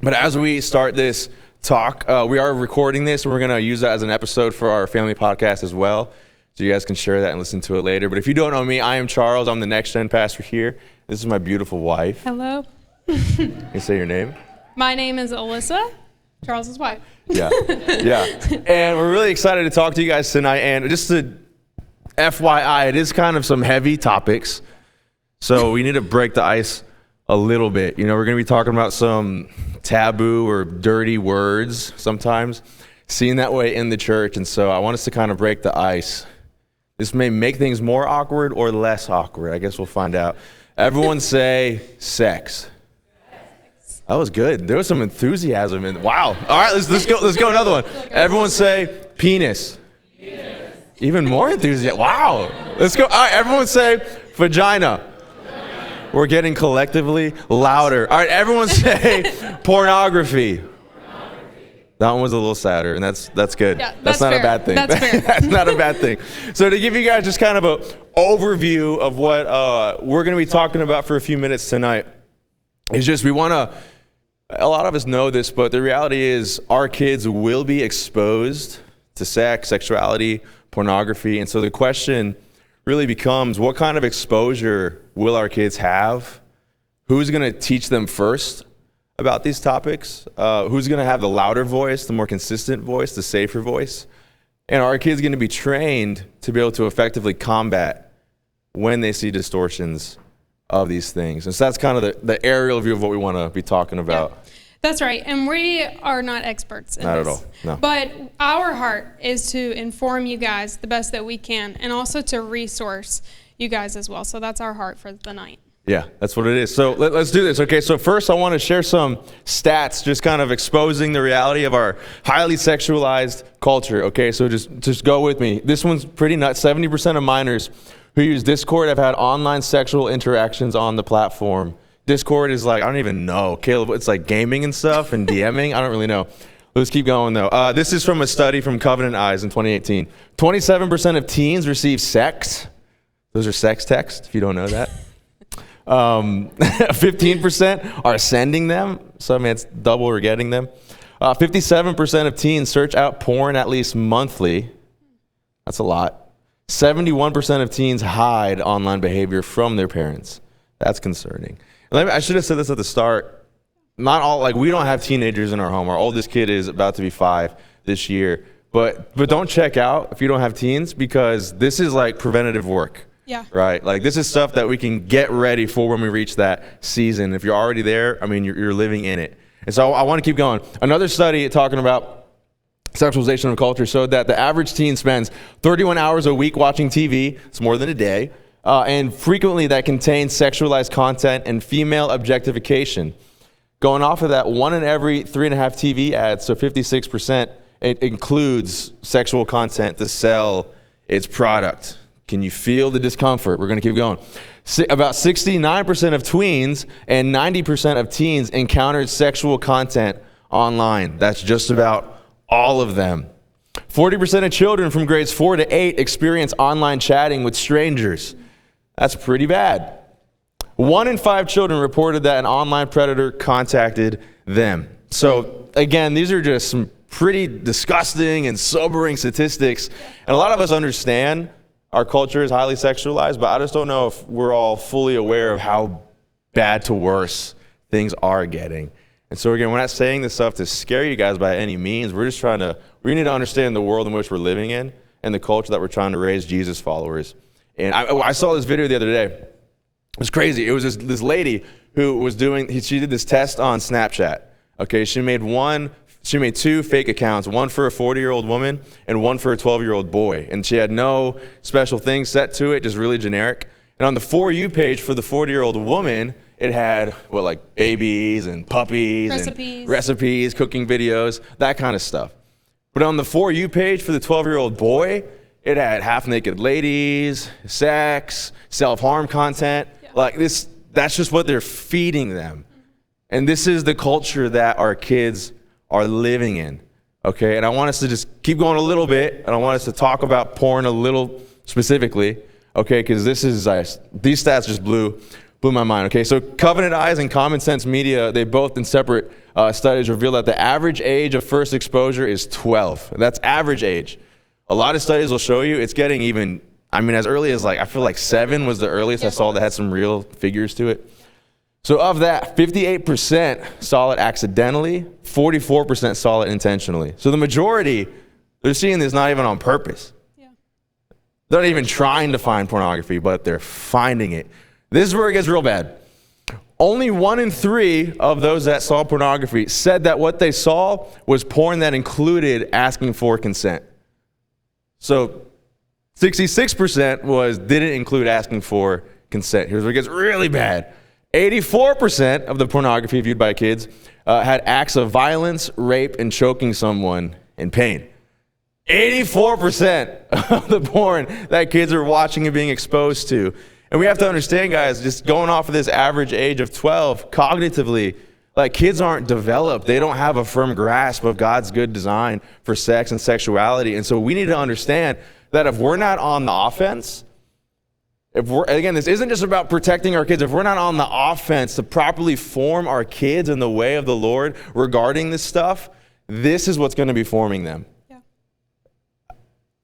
But as we start this talk, we are recording this. We're going to use that as an episode for our family podcast as well. So you guys can share that and listen to it later. But if you don't know me, I am Charles. I'm the Next Gen pastor here. This is my beautiful wife. Hello. You say your name? My name is Alyssa, Charles's wife. Yeah. And we're really excited to talk to you guys tonight. And just to FYI, it is kind of some heavy topics. So we need to break the ice a little bit. You know, we're going to be talking about some taboo or dirty words sometimes, seen that way in the church. And so I want us to kind of break the ice. This may make things more awkward or less awkward. I guess we'll find out. Everyone say sex. That was good. There was some enthusiasm in. Wow. All right, let's go another one. Everyone say penis. Even more enthusiasm. Wow. Let's go. All right, everyone say vagina. We're getting collectively louder. All right, everyone say pornography. That one was a little sadder, and that's good. Yeah, that's not fair. a bad thing. That's fair. That's not a bad thing. So to give you guys just kind of an overview of what we're going to be talking about for a few minutes tonight, is just we want to, a lot of us know this, but the reality is our kids will be exposed to sex, sexuality, pornography, and so the question really becomes, what kind of exposure will our kids have? Who's going to teach them first about these topics? Who's going to have the louder voice, the more consistent voice, the safer voice? And are our kids going to be trained to be able to effectively combat when they see distortions of these things? And so that's kind of the aerial view of what we want to be talking about. Yeah, that's right. And we are not experts in Not this. at all, no. But our heart is to inform you guys the best that we can and also to resource you guys as well. So that's our heart for the night. Yeah, that's what it is. So let's do this. Okay, so first I want to share some stats, just kind of exposing the reality of our highly sexualized culture. Okay, so just go with me. This one's pretty nuts. 70% of minors who use Discord have had online sexual interactions on the platform. Discord is like, I don't even know, Caleb, it's like gaming and stuff and DMing. I don't really know. Let's keep going though. This is from a study from Covenant Eyes in 2018. 27% of teens receive sex. Those are sex texts, if you don't know that. 15% are sending them. So I mean, it's double or getting them. 57% of teens search out porn at least monthly. That's a lot. 71% of teens hide online behavior from their parents. That's concerning. I should have said this at the start. Not all, like, we don't have teenagers in our home. Our oldest kid is about to be 5 this year. But don't check out if you don't have teens, because this is like preventative work. Yeah. Right? Like, this is stuff that we can get ready for when we reach that season. If you're already there, I mean, you're living in it. And so I want to keep going. Another study talking about sexualization of culture showed that the average teen spends 31 hours a week watching TV. It's more than a day. And frequently that contains sexualized content and female objectification. Going off of that, 1 in every 3.5 TV ads, so 56%, it includes sexual content to sell its product. Can you feel the discomfort? We're going to keep going. About 69% of tweens and 90% of teens encountered sexual content online. That's just about all of them. 40% of children from grades 4 to 8 experience online chatting with strangers. That's pretty bad. 1 in 5 children reported that an online predator contacted them. So again, these are just some pretty disgusting and sobering statistics. And a lot of us understand our culture is highly sexualized, but I just don't know if we're all fully aware of how bad to worse things are getting. And so again, we're not saying this stuff to scare you guys by any means. We're just we need to understand the world in which we're living in and the culture that we're trying to raise Jesus followers. And I saw this video the other day. It was crazy. It was this lady who was she did this test on Snapchat. Okay, she made 2 fake accounts, one for a 40-year-old woman and one for a 12-year-old boy. And she had no special things set to it, just really generic. And on the For You page for the 40-year-old woman, it had, like babies and puppies and recipes, cooking videos, that kind of stuff. But on the For You page for the 12-year-old boy, it had half-naked ladies, sex, self-harm content. Yeah. Like this, that's just what they're feeding them. And this is the culture that our kids are living in, okay? And I want us to just keep going a little bit, and I want us to talk about porn a little specifically, okay? Because these stats just blew blew my mind. Okay, so Covenant Eyes and Common Sense Media, they both in separate studies reveal that the average age of first exposure is 12. That's average age. A lot of studies will show you it's getting even, as early as I feel like 7 was the earliest I saw that had some real figures to it. So of that, 58% saw it accidentally, 44% saw it intentionally. So the majority, they're seeing this not even on purpose. Yeah. They're not even trying to find pornography, but they're finding it. This is where it gets real bad. Only 1 in 3 of those that saw pornography said that what they saw was porn that included asking for consent. So 66% didn't include asking for consent. Here's where it gets really bad. 84% of the pornography viewed by kids had acts of violence, rape, and choking someone in pain. 84% of the porn that kids are watching and being exposed to. And we have to understand, guys, just going off of this average age of 12, cognitively, kids aren't developed. They don't have a firm grasp of God's good design for sex and sexuality. And so we need to understand that if we're not on the offense, this isn't just about protecting our kids. If we're not on the offense to properly form our kids in the way of the Lord regarding this stuff, this is what's going to be forming them. Yeah.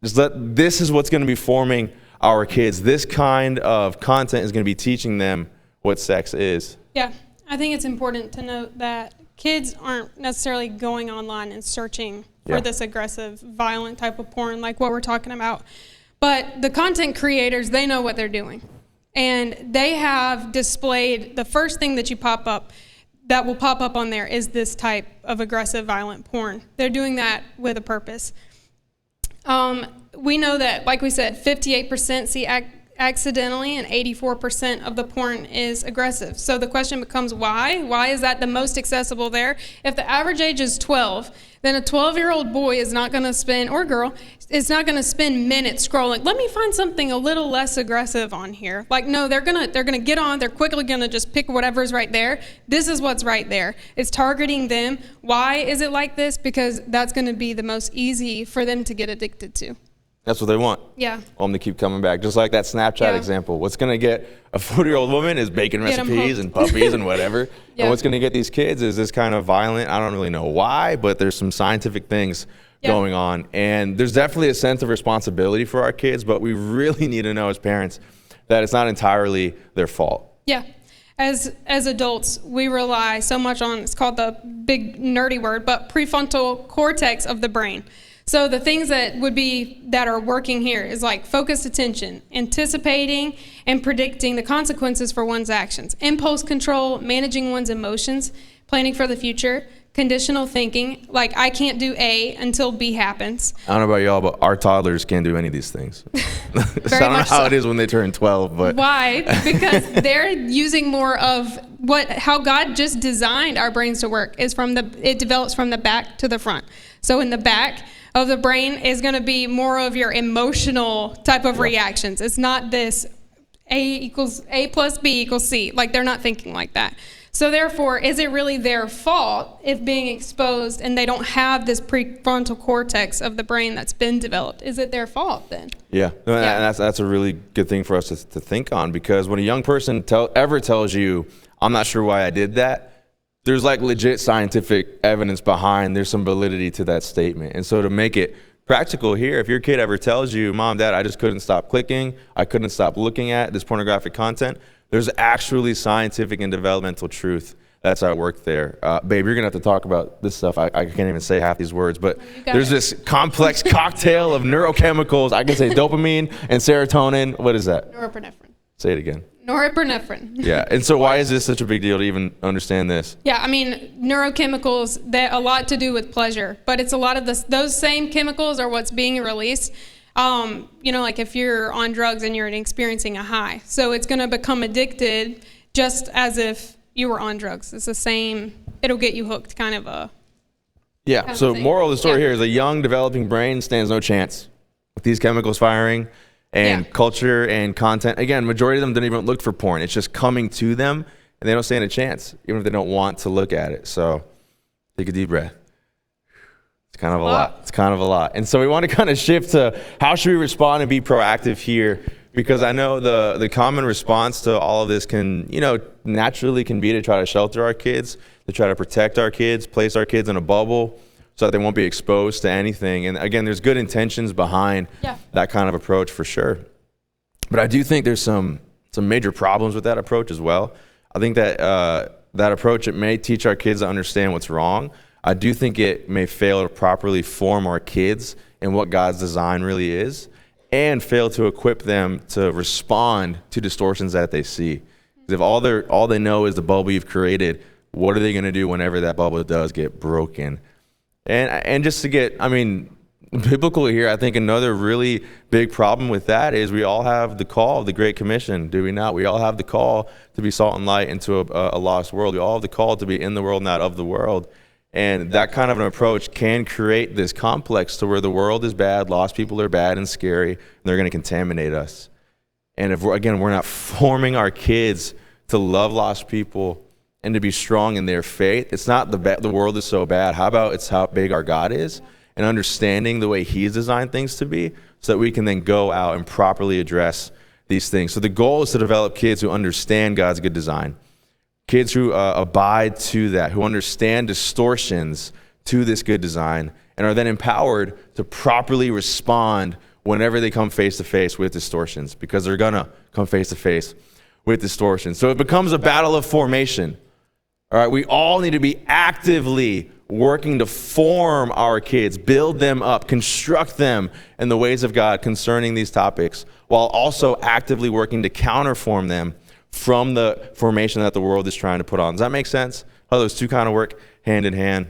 This is what's going to be forming our kids. This kind of content is going to be teaching them what sex is. Yeah, I think it's important to note that kids aren't necessarily going online and searching for this aggressive, violent type of porn like what we're talking about. But the content creators, they know what they're doing. And they have displayed the first thing that will pop up on there is this type of aggressive, violent porn. They're doing that with a purpose. We know that, like we said, 58% see accidentally and 84% of the porn is aggressive. So the question becomes why? Why is that the most accessible there? If the average age is 12, then a 12-year-old boy is not going to spend, or girl, is not going to spend minutes scrolling. Let me find something a little less aggressive on here. No, they're gonna get on. They're quickly gonna just pick whatever's right there. This is what's right there. It's targeting them. Why is it like this? Because that's going to be the most easy for them to get addicted to. That's what they want. Yeah. To keep coming back. Just like that Snapchat example. What's going to get a 40-year-old woman is bacon recipes and puppies and whatever. And what's going to get these kids is this kind of violent, I don't really know why, but there's some scientific things going on. And there's definitely a sense of responsibility for our kids, but we really need to know as parents that it's not entirely their fault. Yeah. As adults, we rely so much on, it's called the big nerdy word, but prefrontal cortex of the brain. So the things that are working here is like focused attention, anticipating and predicting the consequences for one's actions, impulse control, managing one's emotions, planning for the future, conditional thinking, like I can't do A until B happens. I don't know about y'all, but our toddlers can't do any of these things. I don't know how it is when they turn 12, but why? Because they're using more of how God just designed our brains to work it develops from the back to the front. So in the back of the brain is going to be more of your emotional type of reactions. It's not this A plus B equals C. They're not thinking like that. So therefore, is it really their fault if being exposed and they don't have this prefrontal cortex of the brain that's been developed? Is it their fault then? Yeah. And that's a really good thing for us to think on, because when a young person ever tells you, I'm not sure why I did that, there's legit scientific evidence behind, there's some validity to that statement. And so to make it practical here, if your kid ever tells you, Mom, Dad, I just couldn't stop clicking, I couldn't stop looking at this pornographic content, there's actually scientific and developmental truth that's at work there. Babe, you're gonna have to talk about this stuff. I can't even say half these words, but there's this complex cocktail of neurochemicals. I can say dopamine and serotonin. What is that? Norepinephrine. Say it again. Norepinephrine. Yeah, and so why is this such a big deal to even understand this? Yeah, neurochemicals, that a lot to do with pleasure, but it's a lot of those same chemicals are what's being released. If you're on drugs and you're experiencing a high, so it's going to become addicted just as if you were on drugs. It's the same, it'll get you hooked kind of a... Yeah, kind so of thing. Moral of the story here is a young developing brain stands no chance with these chemicals firing. And culture and content, again, majority of them don't even look for porn. It's just coming to them, and they don't stand a chance, even if they don't want to look at it. So take a deep breath. It's kind of a lot. And so we want to kind of shift to how should we respond and be proactive here because I know the common response to all of this can, naturally can be to try to shelter our kids, to try to protect our kids, place our kids in a bubble so that they won't be exposed to anything. And again, there's good intentions behind that kind of approach for sure. But I do think there's some major problems with that approach as well. I think that that approach, it may teach our kids to understand what's wrong. I do think it may fail to properly form our kids in what God's design really is, and fail to equip them to respond to distortions that they see. Because if all they know is the bubble you've created, what are they going to do whenever that bubble does get broken? And just to get, biblical here, I think another really big problem with that is we all have the call of the Great Commission, do we not? We all have the call to be salt and light into a lost world. We all have the call to be in the world, not of the world. And that kind of an approach can create this complex to where the world is bad, lost people are bad and scary, and they're going to contaminate us. And if we're not forming our kids to love lost people and to be strong in their faith, it's not the world is so bad. How about it's how big our God is, and understanding the way He's designed things to be, so that we can then go out and properly address these things. So the goal is to develop kids who understand God's good design. Kids who abide to that, who understand distortions to this good design, and are then empowered to properly respond whenever they come face to face with distortions, because they're gonna come face to face with distortions. So it becomes a battle of formation. All right, we all need to be actively working to form our kids, build them up, construct them in the ways of God concerning these topics, while also actively working to counterform them from the formation that the world is trying to put on. Does that make sense? How those two kind of work hand in hand?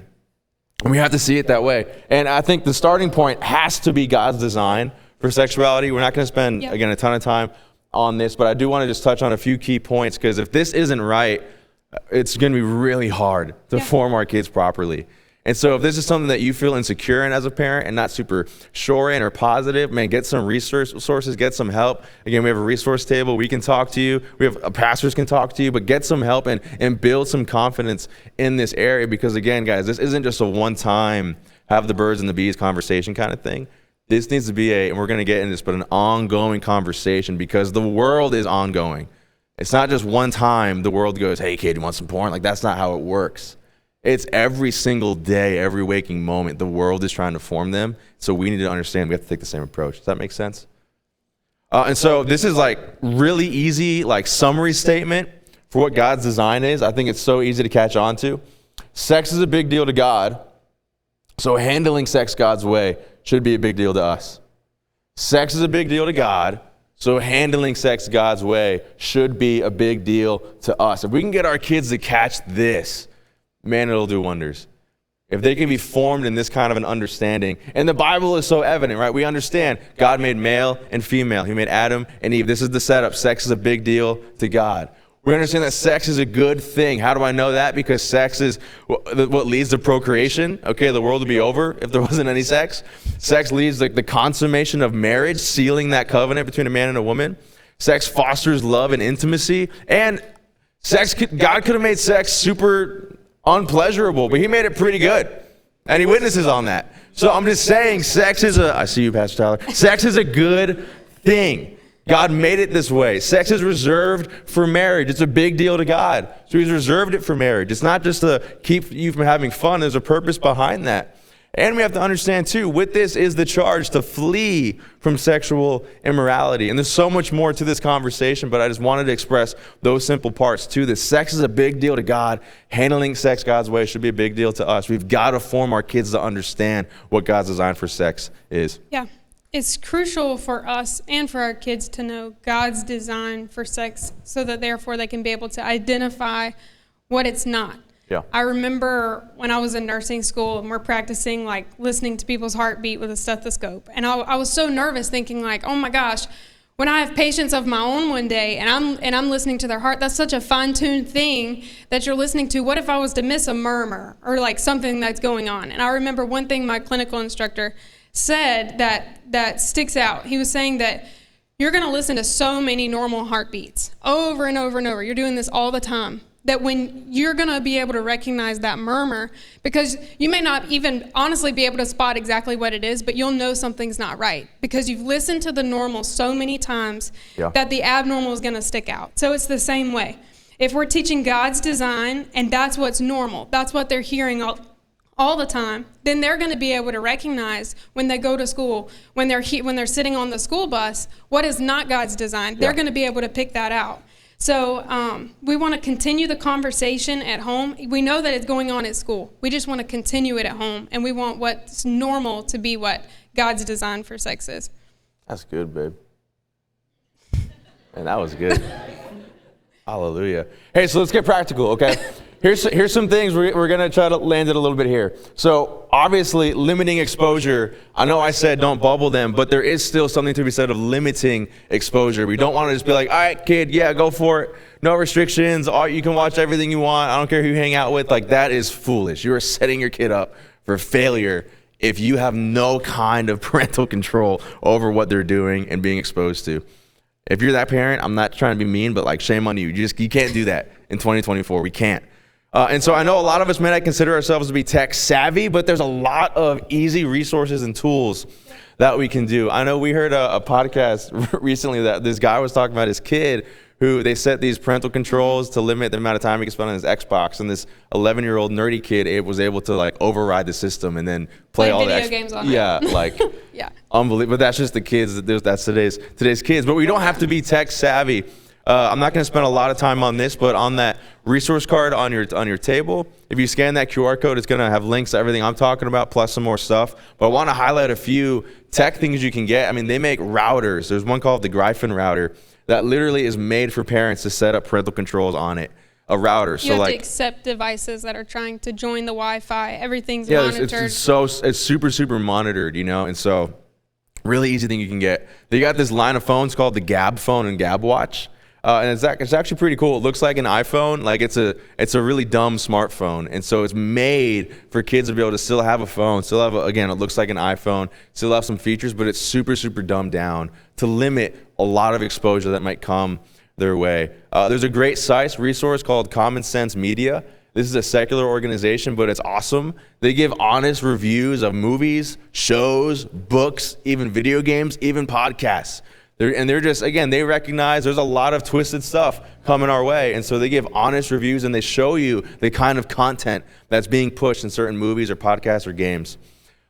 And we have to see it that way. And I think the starting point has to be God's design for sexuality. We're not going to spend, again, a ton of time on this, but I do want to just touch on a few key points, because if this isn't right, it's going to be really hard to form our kids properly. And so if this is something that you feel insecure in as a parent and not super sure in or positive, man, get some resources, get some help. Again, we have a resource table. We can talk to you. We have pastors can talk to you, but get some help and build some confidence in this area, because again, guys, this isn't just a one-time have the birds and the bees conversation kind of thing. This needs to be and we're going to get into this, but an ongoing conversation, because the world is ongoing. It's not just one time the world goes, hey kid, you want some porn? Like, that's not how it works. It's every single day, every waking moment, the world is trying to form them. So we need to understand we have to take the same approach. Does that make sense? And so this is like really easy, like summary statement for what God's design is. I think it's so easy to catch on to. Sex is a big deal to God. So handling sex God's way should be a big deal to us. Sex is a big deal to God. So handling sex God's way should be a big deal to us. If we can get our kids to catch this, man, it'll do wonders. If they can be formed in this kind of an understanding. And the Bible is so evident, right? We understand God made male and female. He made Adam and Eve. This is the setup. Sex is a big deal to God. We understand that sex is a good thing. How do I know that? Because sex is what leads to procreation. Okay, the world would be over if there wasn't any sex. Sex leads to the consummation of marriage, sealing that covenant between a man and a woman. Sex fosters love and intimacy. And God could have made sex super unpleasurable, but He made it pretty good. And He witnesses on that. So I'm just saying, I see you, Pastor Tyler. Sex is a good thing. God made it this way. Sex is reserved for marriage. It's a big deal to God. So He's reserved it for marriage. It's not just to keep you from having fun. There's a purpose behind that. And we have to understand too, with this is the charge to flee from sexual immorality. And there's so much more to this conversation, but I just wanted to express those simple parts to this. Sex is a big deal to God. Handling sex God's way should be a big deal to us. We've got to form our kids to understand what God's design for sex is. Yeah. It's crucial for us and for our kids to know God's design for sex, so that therefore they can be able to identify what it's not. Yeah. I remember when I was in nursing school and we're practicing like listening to people's heartbeat with a stethoscope. And I was so nervous, thinking like, oh my gosh, when I have patients of my own one day and I'm listening to their heart, that's such a fine-tuned thing that you're listening to. What if I was to miss a murmur or like something that's going on? And I remember one thing my clinical instructor said that sticks out. He was saying that you're going to listen to so many normal heartbeats over and over and over. You're doing this all the time. that when you're going to be able to recognize that murmur, because you may not even honestly be able to spot exactly what it is, but you'll know something's not right because you've listened to the normal so many times that the abnormal is going to stick out. So it's the same way. If we're teaching God's design and that's what's normal, that's what they're hearing all the time, then they're going to be able to recognize when they go to school, when they're sitting on the school bus, what is not God's design. They're going to be able to pick that out. So we want to continue the conversation at home. We know that it's going on at school. We just want to continue it at home, and we want what's normal to be what God's design for sex is. That's good, babe. And that was good. Hallelujah. Hey, so let's get practical, okay? Here's some things we're going to try to land it a little bit here. So obviously limiting exposure. I know I said don't bubble them, but there is still something to be said of limiting exposure. We don't want to just be like, all right, kid, yeah, go for it. No restrictions. You can watch everything you want. I don't care who you hang out with. Like, that is foolish. You are setting your kid up for failure if you have no kind of parental control over what they're doing and being exposed to. If you're that parent, I'm not trying to be mean, but like, shame on you. You can't do that in 2024. We can't. And so I know a lot of us may not consider ourselves to be tech savvy, but there's a lot of easy resources and tools that we can do. I know we heard a podcast recently that this guy was talking about his kid who they set these parental controls to limit the amount of time he could spend on his Xbox. And this 11-year-old nerdy kid was able to like override the system and then play all video the games on it. Yeah, like unbelievable. But that's just the kids. That's today's kids. But we don't have to be tech savvy. I'm not going to spend a lot of time on this, but on that resource card on your table, if you scan that QR code, it's going to have links to everything I'm talking about, plus some more stuff. But I want to highlight a few tech things you can get. I mean, they make routers. There's one called the Gryphon router that literally is made for parents to set up parental controls on it. A router. You have to accept devices that are trying to join the Wi-Fi. Everything's monitored. It's super monitored, and so really easy thing you can get. They got this line of phones called the Gab phone and Gab watch. And it's actually pretty cool. It looks like an iPhone, like it's a really dumb smartphone, and so it's made for kids to be able to still have a phone, still have again, it looks like an iPhone, still have some features, but it's super dumbed down to limit a lot of exposure that might come their way. There's a great site resource called Common Sense Media. This is a secular organization, but it's awesome. They give honest reviews of movies, shows, books, even video games, even podcasts. They're just, again, they recognize there's a lot of twisted stuff coming our way. And so they give honest reviews and they show you the kind of content that's being pushed in certain movies or podcasts or games.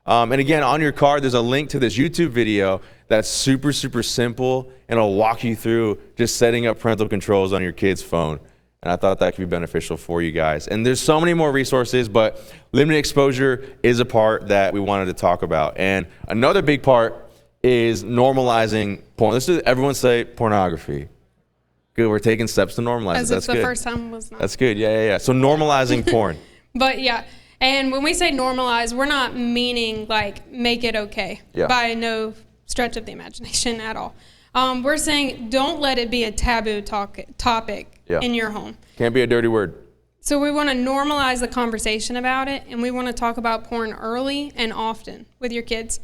And again, on your card, there's a link to this YouTube video that's super simple, and it'll walk you through just setting up parental controls on your kid's phone. And I thought that could be beneficial for you guys. And there's so many more resources, but limited exposure is a part that we wanted to talk about. And another big part is normalizing porn. Everyone say pornography. Good, we're taking steps to normalize it. That's good. The first time was not. That's good, yeah. So normalizing porn. But yeah, and when we say normalize, we're not meaning like make it okay by no stretch of the imagination at all. We're saying don't let it be a taboo topic in your home. Can't be a dirty word. So we want to normalize the conversation about it, and we want to talk about porn early and often with your kids.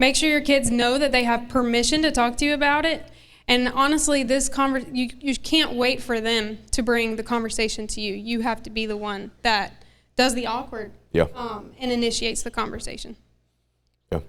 Make sure your kids know that they have permission to talk to you about it. And honestly, you can't wait for them to bring the conversation to you. You have to be the one that does the awkward and initiates the conversation. Yeah.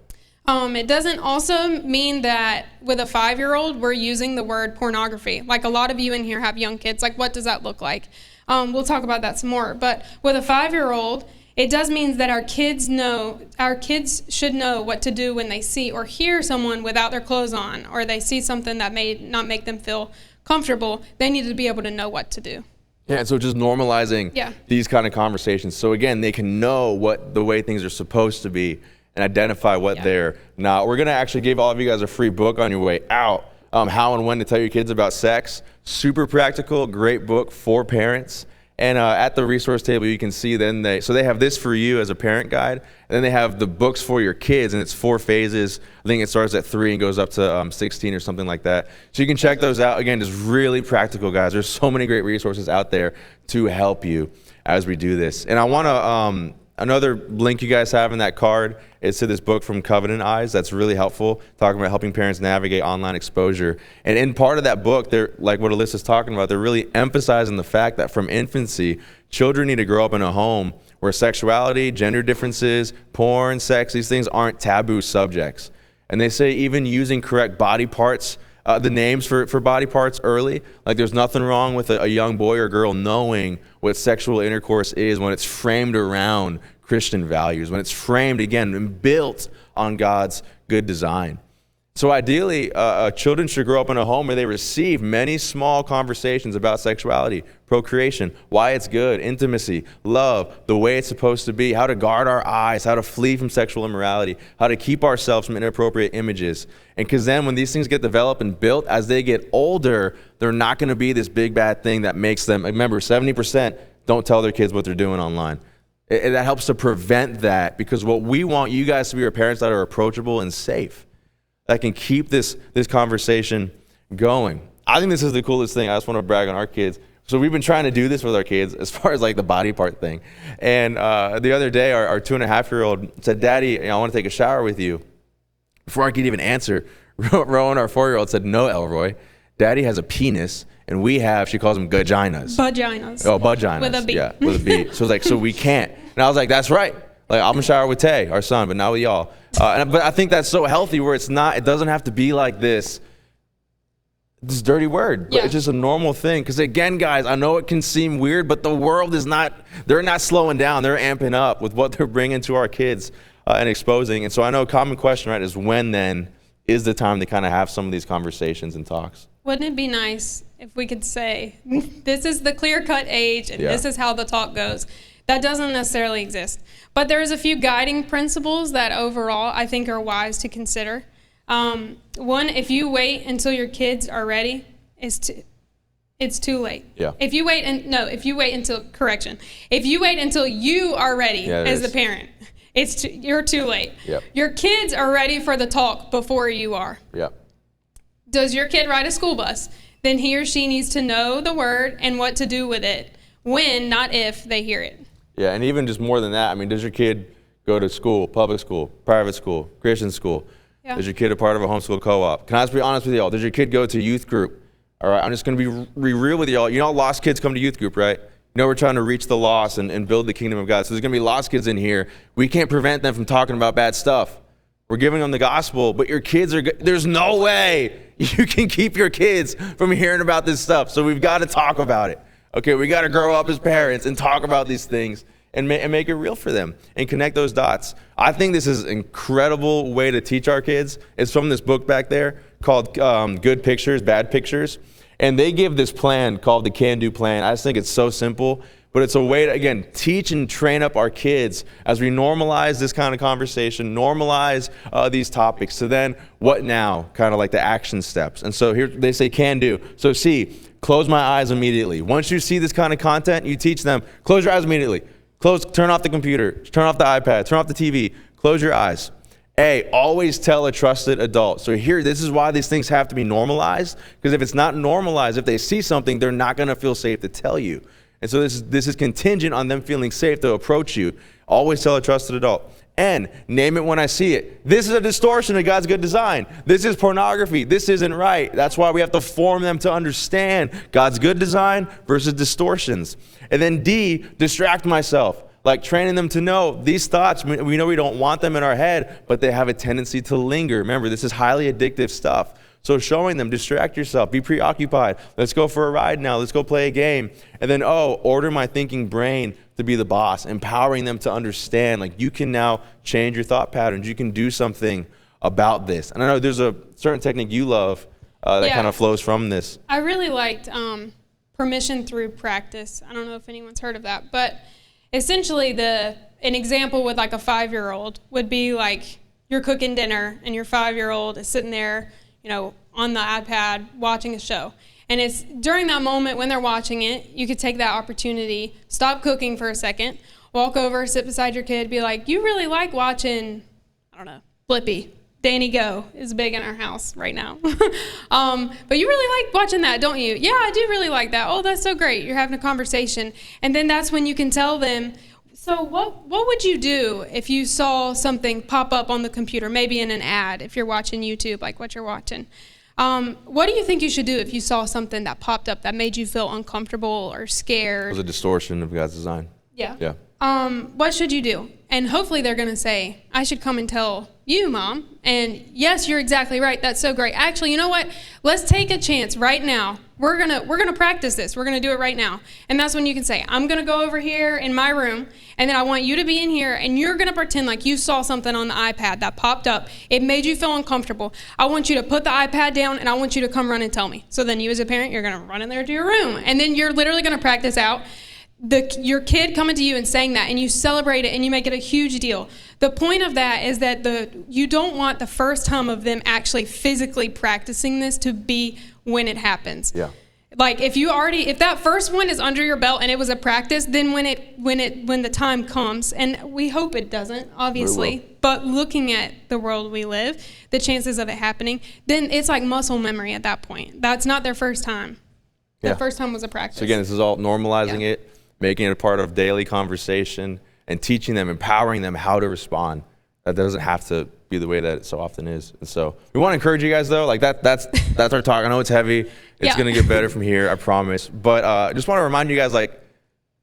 It doesn't also mean that with a 5-year-old, we're using the word pornography. Like a lot of you in here have young kids. Like, what does that look like? We'll talk about that some more. But with a 5-year-old, it does mean that our kids should know what to do when they see or hear someone without their clothes on, or they see something that may not make them feel comfortable. They need to be able to know what to do. Yeah, and so just normalizing these kind of conversations. So again, they can know what the way things are supposed to be and identify what they're not. We're going to actually give all of you guys a free book on your way out, How and When to Tell Your Kids About Sex. Super practical, great book for parents. And at the resource table, you can see they have this for you as a parent guide, and then they have the books for your kids, and it's 4 phases. I think it starts at 3 and goes up to 16 or something like that. So you can check those out. Again, just really practical, guys. There's so many great resources out there to help you as we do this. And I want to Another link you guys have in that card is to this book from Covenant Eyes that's really helpful, talking about helping parents navigate online exposure. And in part of that book, they're like what Alyssa's talking about, they're really emphasizing the fact that from infancy, children need to grow up in a home where sexuality, gender differences, porn, sex, these things aren't taboo subjects. And they say even using correct body parts, the names for body parts early, like there's nothing wrong with a young boy or girl knowing what sexual intercourse is when it's framed around Christian values, when it's framed, again, and built on God's good design. So ideally, children should grow up in a home where they receive many small conversations about sexuality, procreation, why it's good, intimacy, love, the way it's supposed to be, how to guard our eyes, how to flee from sexual immorality, how to keep ourselves from inappropriate images. And because then when these things get developed and built, as they get older, they're not going to be this big bad thing that makes them, remember, 70% don't tell their kids what they're doing online. That helps to prevent that, because what we want you guys to be are parents that are approachable and safe, that can keep this conversation going. I think this is the coolest thing. I just want to brag on our kids. So we've been trying to do this with our kids as far as like the body part thing. And the other day, our 2.5-year-old said, "Daddy, I want to take a shower with you." Before I could even answer, Rowan, our 4-year-old, said, "No, Elroy, Daddy has a penis, and we have," she calls them vaginas. Vaginas. Oh, vaginas. With a B. Yeah, with a B. So it's like, so we can't. And I was like, that's right. Like, I'm gonna shower with Tay, our son, but not with y'all. But I think that's so healthy where it doesn't have to be like this dirty word, but it's just a normal thing. Because again, guys, I know it can seem weird, but the world is not, they're not slowing down. They're amping up with what they're bringing to our kids and exposing. And so I know a common question, right, is when then is the time to kind of have some of these conversations and talks? Wouldn't it be nice if we could say, this is the clear-cut age and this is how the talk goes? That doesn't necessarily exist. But there's a few guiding principles that overall I think are wise to consider. One, if you wait until your kids are ready, it's too late. Yeah. If you wait until you are ready as the parent, you're too late. Yep. Your kids are ready for the talk before you are. Yep. Does your kid ride a school bus? Then he or she needs to know the word and what to do with it when, not if, they hear it. Yeah, and even just more than that, I mean, does your kid go to school, public school, private school, Christian school? Yeah. Is your kid a part of a homeschool co-op? Can I just be honest with y'all? Does your kid go to youth group? All right, I'm just going to be real with y'all. You know, lost kids come to youth group, right? You know, we're trying to reach the lost and build the kingdom of God. So there's going to be lost kids in here. We can't prevent them from talking about bad stuff. We're giving them the gospel, but your kids there's no way you can keep your kids from hearing about this stuff. So we've got to talk about it. Okay, we got to grow up as parents and talk about these things and make it real for them and connect those dots. I think this is an incredible way to teach our kids. It's from this book back there called Good Pictures, Bad Pictures. And they give this plan called the Can-Do Plan. I just think it's so simple, but it's a way to, again, teach and train up our kids as we normalize this kind of conversation, normalize these topics. So then, what now? Kind of like the action steps. And so here they say can do. So C, close my eyes immediately. Once you see this kind of content, you teach them, close your eyes immediately. Turn off the computer, turn off the iPad, turn off the TV, close your eyes. A, always tell a trusted adult. So here, this is why these things have to be normalized, because if it's not normalized, if they see something, they're not going to feel safe to tell you. And so this is contingent on them feeling safe to approach you. Always tell a trusted adult. N, name it when I see it. This is a distortion of God's good design. This is pornography. This isn't right. That's why we have to form them to understand God's good design versus distortions. And then D, distract myself. Like training them to know these thoughts, we know we don't want them in our head, but they have a tendency to linger. Remember, this is highly addictive stuff. So showing them, distract yourself, be preoccupied. Let's go for a ride now. Let's go play a game. And then, order my thinking brain to be the boss, empowering them to understand, like you can now change your thought patterns. You can do something about this. And I know there's a certain technique you love that kind of flows from this. I really liked permission through practice. I don't know if anyone's heard of that, but essentially an example with like a 5-year-old would be like you're cooking dinner and your 5-year-old is sitting there, on the iPad watching a show. And it's during that moment when they're watching it, you could take that opportunity, stop cooking for a second, walk over, sit beside your kid, be like, you really like watching, I don't know, Blippi. Danny Go is big in our house right now. But you really like watching that, don't you? Yeah, I do really like that. Oh, that's so great. You're having a conversation. And then that's when you can tell them, So what would you do if you saw something pop up on the computer, maybe in an ad, if you're watching YouTube, like what you're watching? What do you think you should do if you saw something that popped up that made you feel uncomfortable or scared? It was a distortion of God's design. Yeah. Yeah. What should you do? And hopefully they're going to say, I should come and tell you, Mom. And yes, you're exactly right. That's so great. Actually, you know what? Let's take a chance right now. We're going to practice this. We're going to do it right now. And that's when you can say, I'm going to go over here in my room, and then I want you to be in here, and you're going to pretend like you saw something on the iPad that popped up. It made you feel uncomfortable. I want you to put the iPad down, and I want you to come run and tell me. So then you as a parent, you're going to run in there to your room, and then you're literally going to practice out your kid coming to you and saying that, and you celebrate it and you make it a huge deal. The point of that is that you don't want the first time of them actually physically practicing this to be when it happens. Yeah. Like if that first one is under your belt and it was a practice, then when the time comes, and we hope it doesn't, obviously, but looking at the world we live, the chances of it happening, then it's like muscle memory at that point. That's not their first time. The first time was a practice. So again, this is all normalizing it, making it a part of daily conversation, and teaching them, empowering them how to respond. That doesn't have to be the way that it so often is. And so we want to encourage you guys, though. Like that's our talk. I know it's heavy. It's going to get better from here, I promise. But I just want to remind you guys, like,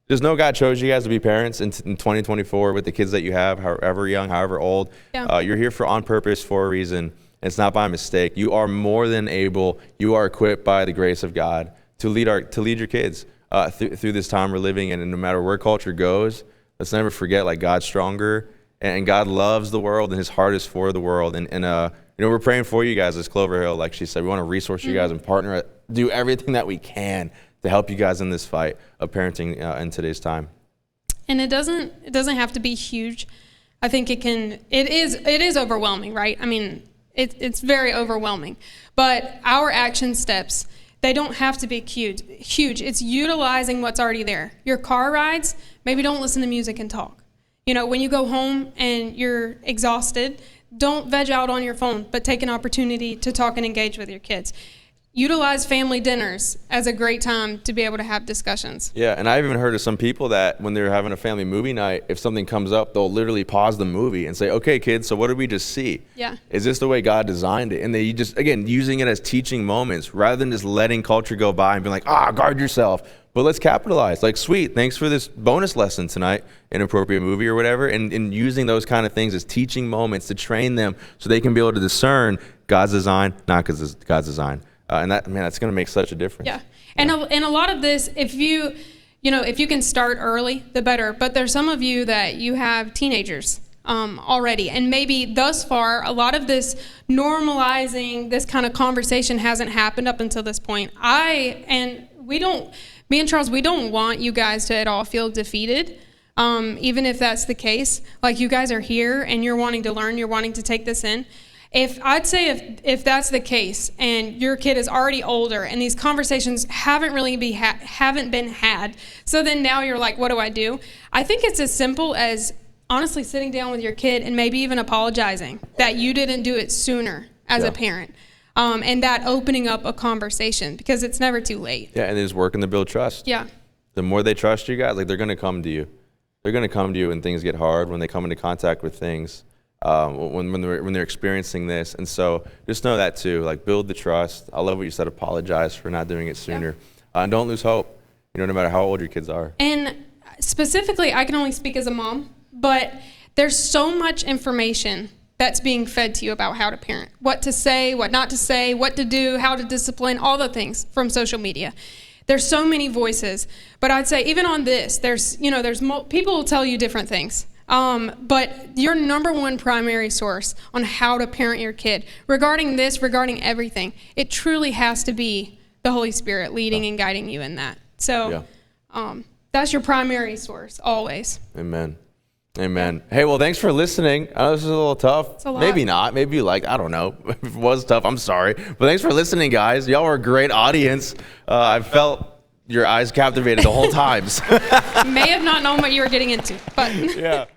just know God chose you guys to be parents in 2024 with the kids that you have, however young, however old. Yeah. You're here on purpose for a reason. It's not by mistake. You are more than able. You are equipped by the grace of God to lead your kids through this time we're living in. And no matter where culture goes, let's never forget, like, God's stronger, and God loves the world, and his heart is for the world. And we're praying for you guys as Clover Hill. Like she said, we want to resource you guys and partner, do everything that we can to help you guys in this fight of parenting in today's time. And it doesn't have to be huge. I think it is overwhelming, right? I mean, it's very overwhelming. But our action steps, they don't have to be huge. It's utilizing what's already there. Your car rides, maybe don't listen to music and talk. When you go home and you're exhausted, don't veg out on your phone, but take an opportunity to talk and engage with your kids. Utilize family dinners as a great time to be able to have discussions. Yeah, and I've even heard of some people that when they're having a family movie night, if something comes up, they'll literally pause the movie and say, okay, kids, so what did we just see? Yeah. Is this the way God designed it? And they just, again, using it as teaching moments rather than just letting culture go by and being like, guard yourself. But let's capitalize. Like, sweet, thanks for this bonus lesson tonight, inappropriate movie or whatever, and using those kind of things as teaching moments to train them so they can be able to discern God's design, not God's design. And that's going to make such a difference. Yeah. And a lot of this, if you can start early, the better. But there's some of you that you have teenagers already. And maybe thus far, a lot of this normalizing this kind of conversation hasn't happened up until this point. Me and Charles, we don't want you guys to at all feel defeated. Even if that's the case, like, you guys are here and you're wanting to learn, you're wanting to take this in. If that's the case and your kid is already older and these conversations haven't been had, so then now you're like, what do I do? I think it's as simple as honestly sitting down with your kid and maybe even apologizing that you didn't do it sooner as a parent. And that opening up a conversation, because it's never too late. Yeah, and it's working to build trust. Yeah. The more they trust you guys, like, they're going to come to you. They're going to come to you when things get hard, when they come into contact with things, when they're experiencing this. And so just know that too. Like, build the trust. I love what you said. Apologize for not doing it sooner. Yeah. And don't lose hope. No matter how old your kids are. And specifically, I can only speak as a mom, but there's so much information that's being fed to you about how to parent, what to say, what not to say, what to do, how to discipline, all the things from social media. There's so many voices, but I'd say even on this, people will tell you different things. But your number one primary source on how to parent your kid, regarding everything, it truly has to be the Holy Spirit leading and guiding you in that. So that's your primary source, always. Amen. Hey, well, thanks for listening. I know this is a little tough. It's a lot. Maybe not. Maybe I don't know. If it was tough, I'm sorry. But thanks for listening, guys. Y'all were a great audience. I felt your eyes captivated the whole time. May have not known what you were getting into, but. Yeah.